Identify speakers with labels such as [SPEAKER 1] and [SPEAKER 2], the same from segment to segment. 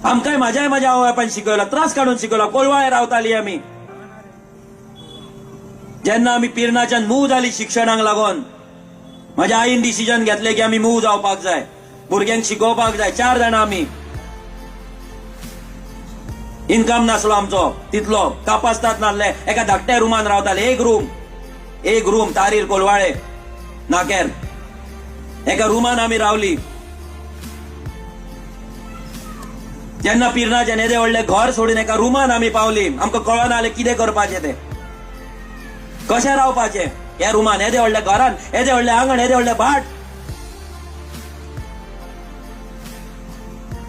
[SPEAKER 1] आमकांय माझ्या आवय बापायन शिकयला, त्रास काढून शिकयला. कोलवाळे रावताली आमी. जेन्ना आमी पिरणाच्यान मूव जाली शिक्षणाक लागून, माझ्या आईन डिसिजन घेतले की आमी मूव जावपाक जाय, भुरग्यांक शिकोवपाक जाय. 4 जाणां आमी. इन्कम नासलो आमचो तितलो, कापासतात नासले. एका धाकट्या रुमान रावताले. एक रूम तारीर कोलवाळे नाक्यार. एका रुमान आमी रावली. जेन्ना पिरणाच्यान येदे व्हडले घर सोडून एका रुमान आमी पावली. आमकां कळना जालें कितें करपाचें तें, कशें रावपाचें ह्या रुमान, येदे व्हडल्या घरान, येदे व्हडले आंगण, येदे व्हडले भाट.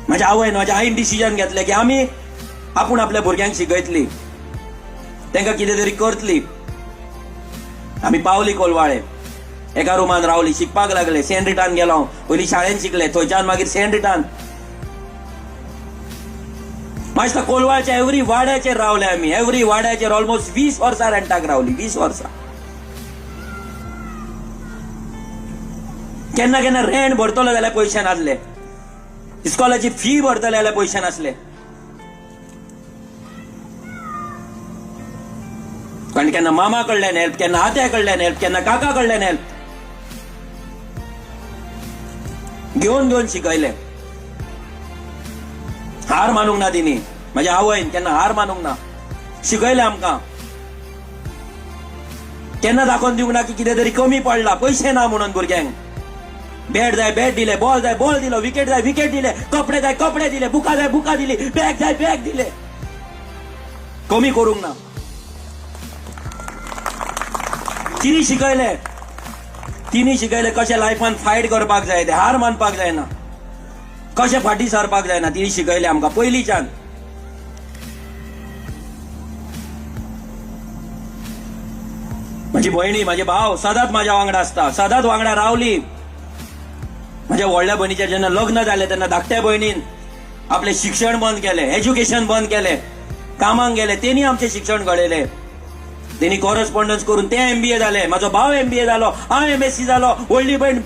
[SPEAKER 1] माझ्या आईन डिसिजन घेतले की आमी आपूण आपल्या भुरग्यांक शिकयतली, तांकां कितें तरी करतली. आमी पावली कोलवाळे. एका रुमान रावली, शिकपाक लागले. सेंट रिटान गेलो. पयलीं शाळेंत शिकले, थंयच्यान मागीर सेंट रिटान. मागीर कोलवाळच्या एवरी वाड्याचेर रावले आमी. एवरी वाड्याचेर ऑलमोस्ट 20 वर्सां रेंटाक रावली. 20 वर्सां. केन्ना केन्ना रेंट भरतलो जाल्यार पयशे नासले. इस्कॉलाची फी भरतले जाल्यार पयशे नासले. कारण केन्ना मामा कडल्यान हेल्प, केन्ना आत्या कडल्यान हेल्प, केन्ना काका कडल्यान हेल्प घेवन शिकयले. हार मानूंक ना तिणी. माझ्या आवयन केन्ना हार मानूंक ना. शिकयले आमकां. केन्ना दाखोवन दिवंक ना की कितें तरी कमी पडला, पयशे ना म्हणून भुरग्यांक. बॅट जाय बॅट दिले, बॉल जाय बॉल दिलो, विकेट जाय विकेट दिले, कपडे जाय कपडे दिले, बुका जाय बुका दिली, बॅग जाय बॅग दिले. कमी करूंक ना. तिनी शिकयले कशें लायफान फायट करपाक जाय ते, हार मानपाक जायना, कशें फाटी सरपाक जायना. तिणी शिकयले आमकां पयलींच्यान. म्हजी भयणी, म्हजे भाव सदांच म्हाज्या वांगडा आसता, सदांच वांगडा रावली. म्हज्या व्हडल्या भयणीचें जेन्ना लग्न जालें तेन्ना धाकट्या भयणीन आपलें शिक्षण बंद केलें, एज्युकेशन बंद केलें, कामाक गेले. तेणी आमचें शिक्षण घडयलें. तेणी कॉरस्पॉन्डन्स करून ते MBA जाले. म्हाजो भाव MBA जालो, हांव MSc जालो. व्हडली भयण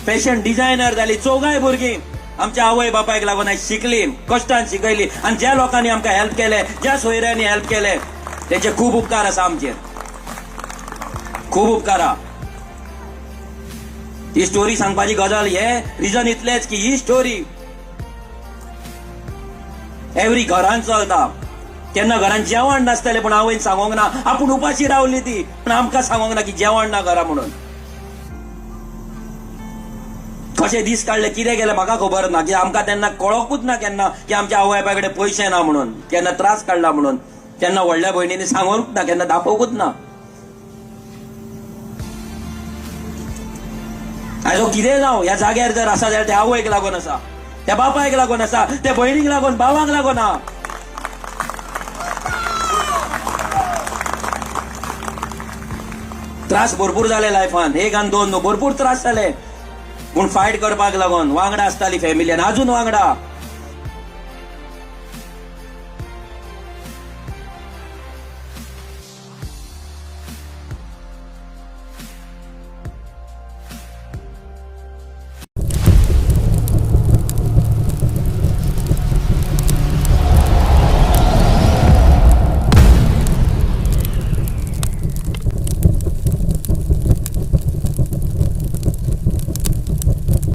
[SPEAKER 1] फॅशन डिझायनर जाली. 4गांय भुरगीं आमच्या आवय बापायक लागून आयज शिकली, कश्टान शिकयली. आनी ज्या लोकांनी आमकां हेल्प केले, ज्या सोयऱ्यांनी हेल्प केले, तेचे खूब उपकार आसा आमचेर, खूब उपकार आहा. ही स्टोरी सांगपाची गजाल हे रिजन इतलेंच की ही स्टोरी एवरी घरान चलता. केन्ना घरान जेवण नासतलें पूण आवयन सांगोंक ना. आपूण उपाशी रावली ती, पूण आमकां सांगोंक ना की जेवण ना घरा म्हणून. कशें दीस काडले, कितें केलें म्हाका खबर ना. की आमकां तेन्ना कळोकूच ना केन्ना की आमच्या आवय बापाय कडेन पयशे ना म्हणून, केन्ना त्रास काडला म्हणून. केन्ना व्हडल्या भयणींनी सांगोंक ना, केन्ना दाखोवंकूच ना. आयज कितें जावं ह्या जाग्यार जर आसा जाल्यार त्या आवयक लागून आसा, त्या बापायक लागून आसा, त्या भयणीक लागून, भावाक लागून आहा. त्रास भरपूर जाले लायफान, 1 आनी 2 न्हू, भरपूर त्रास जाले. पूण फायट करपाक लागून वांगडा आसताली फॅमिलीन, अजून वांगडा.